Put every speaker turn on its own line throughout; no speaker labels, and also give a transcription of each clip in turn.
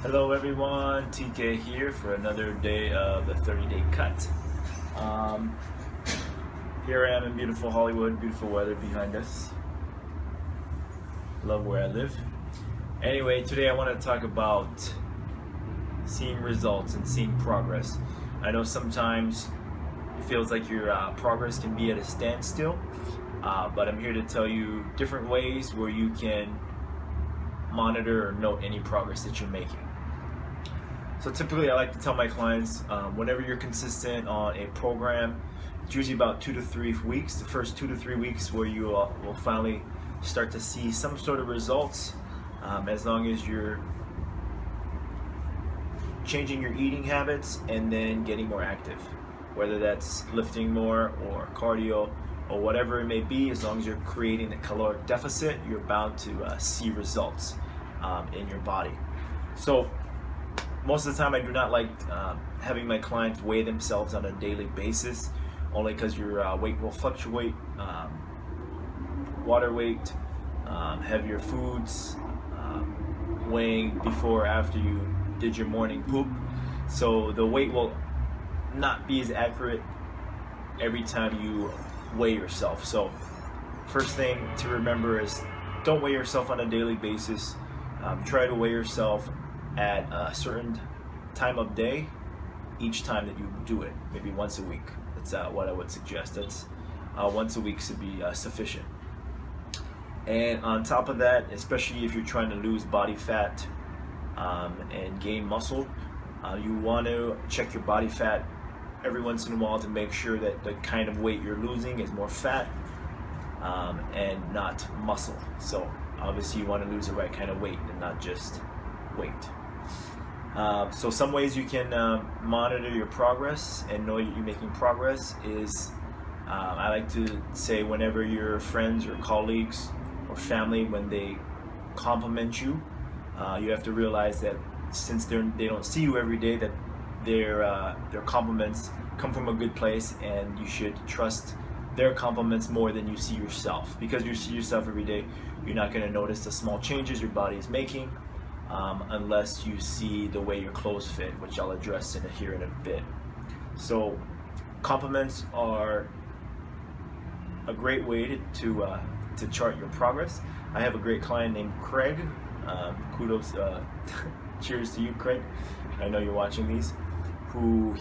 Hello everyone, TK here for another day of the 30-day cut. Um, Here I am in beautiful Hollywood, beautiful weather behind us. Love where I live. Anyway, today I want to talk about seeing results and seeing progress. I know sometimes it feels like your progress can be at a standstill, but I'm here to tell you different ways where you can monitor or note any progress that you're making. So typically I like to tell my clients, whenever you're consistent on a program, it's usually about 2 to 3 weeks, the first 2 to 3 weeks where you will finally start to see some sort of results, as long as you're changing your eating habits and then getting more active, whether that's lifting more or cardio or whatever it may be. As long as you're creating the caloric deficit, you're bound to see results in your body. So most of the time I do not like having my clients weigh themselves on a daily basis, only because your weight will fluctuate. Water weight, heavier foods, weighing before or after you did your morning poop. So the weight will not be as accurate every time you weigh yourself. So first thing to remember is don't weigh yourself on a daily basis. Try to weigh yourself at a certain time of day each time that you do it, maybe once a week. That's what I would suggest. That's once a week should be sufficient. And on top of that, especially if you're trying to lose body fat and gain muscle, you want to check your body fat every once in a while to make sure that the kind of weight you're losing is more fat and not muscle. So obviously you want to lose the right kind of weight and not just weight. So some ways you can monitor your progress and know you're making progress is, I like to say, whenever your friends or colleagues or family, when they compliment you, you have to realize that since they don't see you every day, that their compliments come from a good place, and you should trust their compliments more than you see yourself. Because you see yourself every day, you're not going to notice the small changes your body is making unless you see the way your clothes fit, which I'll address here in a bit. So compliments are a great way to chart your progress. I have a great client named Craig. Kudos, cheers to you, Craig. I know you're watching these.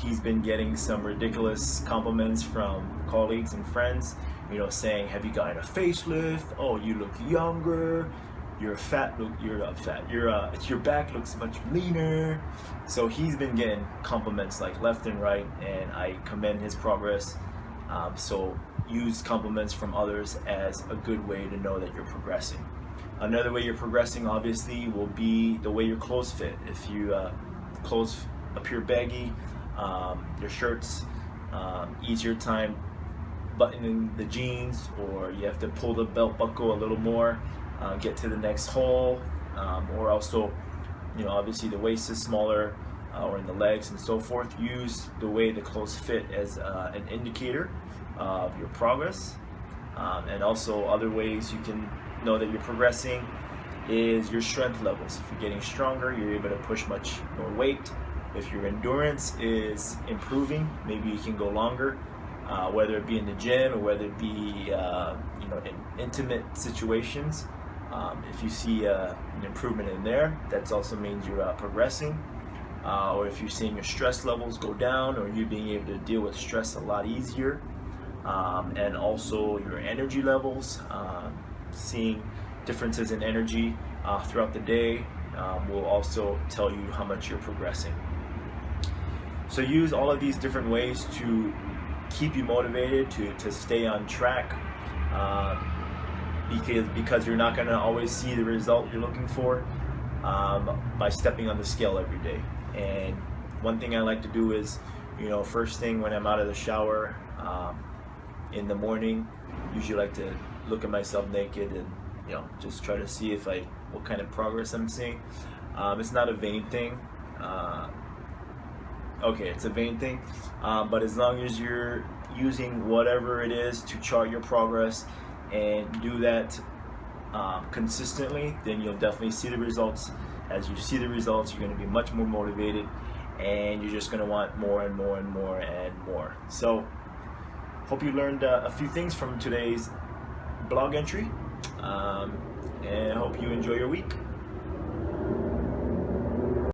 He's been getting some ridiculous compliments from colleagues and friends, saying, have you gotten a facelift? Oh, you look younger. Your back looks much leaner. So he's been getting compliments like left and right, and I commend his progress. So use compliments from others as a good way to know that you're progressing. Another way you're progressing, obviously, will be the way your clothes fit. If you clothes appear baggy, your shirts, easier time buttoning the jeans, or you have to pull the belt buckle a little more, get to the next hole, or also, obviously the waist is smaller, or in the legs and so forth. Use the way the clothes fit as an indicator of your progress. And also other ways you can know that you're progressing is your strength levels. If you're getting stronger, you're able to push much more weight. If your endurance is improving, maybe you can go longer, whether it be in the gym or whether it be in intimate situations. If you see an improvement in there, that also means you're progressing. Or if you're seeing your stress levels go down, or you being able to deal with stress a lot easier, and also your energy levels, seeing differences in energy throughout the day will also tell you how much you're progressing. So use all of these different ways to keep you motivated, to stay on track, because you're not going to always see the result you're looking for by stepping on the scale every day. And one thing I like to do is, first thing when I'm out of the shower in the morning, usually like to look at myself naked and just try to see what kind of progress I'm seeing. It's not a vain thing. Okay, it's a vain thing, but as long as you're using whatever it is to chart your progress and do that consistently, then you'll definitely see the results As you see the results, you're going to be much more motivated, and you're just going to want more and more and more and more. So hope you learned a few things from today's blog entry, and I hope you enjoy your week.